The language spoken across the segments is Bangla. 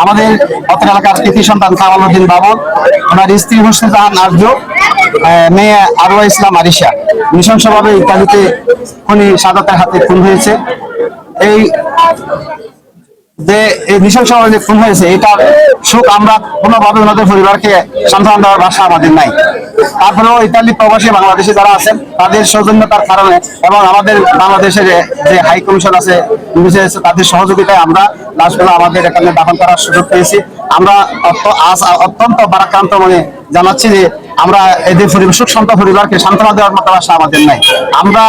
আমাদের অত্র এলাকার কৃতি সন্তান কামাল উদ্দিন বাবর, ওনার স্ত্রী মুর্শিদাহান আর্য, মেয়ে আরওয়া ইসলাম আরিশা নৃশংসভাবে ইত্যাদিতে খুনি সাদাতের হাতে খুন হয়েছে। এই যে এই নৃশংসভাবে যে খুন হয়েছে, এটার শোক আমরা কোনোভাবে ওনাদের পরিবারকে সান্ত্বনা দেওয়ার ভাষা আমাদের নাই। তারপরেও ইতালি প্রবাসী বাংলাদেশে যারা আছেন তাদের সৌজন্যতার কারণে এবং আমাদের বাংলাদেশের যে হাই কমিশন আছে তাদের সহযোগিতায় আমরা লাশগুলো আমাদের এখানে দাফন করার সুযোগ পেয়েছি। আমরা অত্যন্ত বারাক্রান্ত মনে জানাচ্ছি যে আমরা এদের শোক সন্ত পরিবারকে সান্ত্বনা দেওয়ার মতো ভাষা আমাদের নাই। আমরা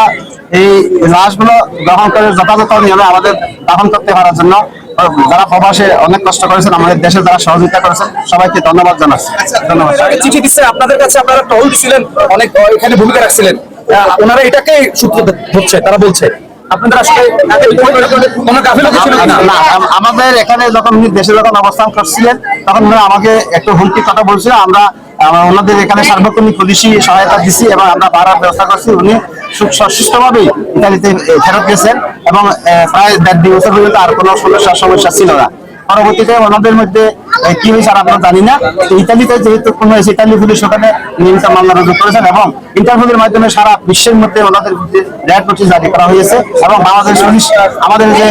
এই লাশগুলো গ্রহণ করে যথাযথ নিয়মে আমাদের দাফন করতে পারার জন্য যারা প্রবাসে অনেক কষ্ট করেছেন, আমাদের দেশে যারা সহযোগিতা করেছেন, সবাইকে ধন্যবাদ জানাচ্ছি। ধন্যবাদ। চিঠি দিচ্ছে আপনাদের কাছে, আপনারা টহল দিছিলেন, অনেক এখানে ভূমিকা রাখছিলেন, ওনারা এটাকে সূত্র ধরছে, তারা বলছে আপনাদের আসলে কোনো গাফিলতি ছিল না? আমাদের এখানে যখন উনি দেশে যখন অবস্থান করছিলেন তখন উনি আমাকে একটু হুমকির কথা বলছিল। আমরা ওনাদের এখানে সার্বক্ষণিক পুলিশি সহায়তা দিচ্ছি এবং আমরা ভাড়ার ব্যবস্থা করছি। উনি সুষ্ঠুভাবেই ইতালিতে ফেরত গেছেন এবং প্রায় 1.5 বছর পর্যন্ত আর কোনো সমস্যা ছিল না। পরবর্তীতে ওনাদের মধ্যে কি হয়েছে আর আমরা জানি না। ইতালিতে যেহেতু কোন হয়েছে, ইতালি পুলিশ ওখানে নিয়মিত মামলা রুজু করেছেন এবং ইন্টারপোলের মাধ্যমে সারা বিশ্বের মধ্যে ওনাদের রেড নোটিশ জারি করা হয়েছে এবং বাংলাদেশ পুলিশ, আমাদের যে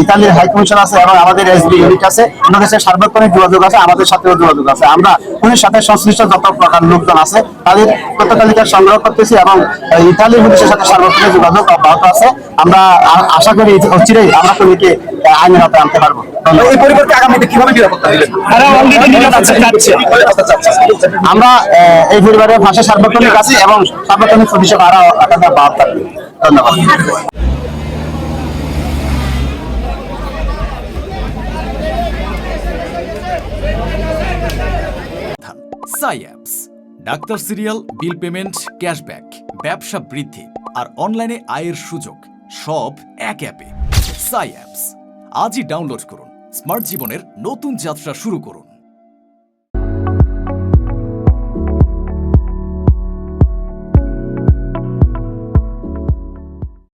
ইতালির হাই কমিশন আছে এবং আমাদের এসবি ইউনিট আছে, ওনাদের সাথে সার্বক্ষণিক যোগাযোগ আছে, আমাদের সাথেও যোগাযোগ আছে। আমরা পুলিশের সাথে সংশ্লিষ্ট যত প্রকার লোকজন আছে তাদের তথ্য তালিকা সংগ্রহ করতেছি এবং ইতালি পুলিশের সাথে সার্বক্ষণিক যোগাযোগ অব্যাহত আছে। আমরা আশা করি অচিরেই আমরা খুনিকে আইনের হাতে আনতে পারবো। এই পরিবারকে আগামীতে কিভাবে নিরাপত্তা দিবেন? আমরা এই পরিবারের পাশে সার্বক্ষণিক আছি এবং সার্বক্ষণিক প্রতিষ্ঠা আরো বাদ থাকবে। ধন্যবাদ। সাই apps, doctor serial, bill payment, cashback, ব্যবসা বৃদ্ধি আর অনলাইনে আয়ের সুযোগ সব এক অ্যাপে। সাই অ্যাপস আজই ডাউনলোড করুন। স্মার্ট জীবনের নতুন যাত্রা শুরু করুন।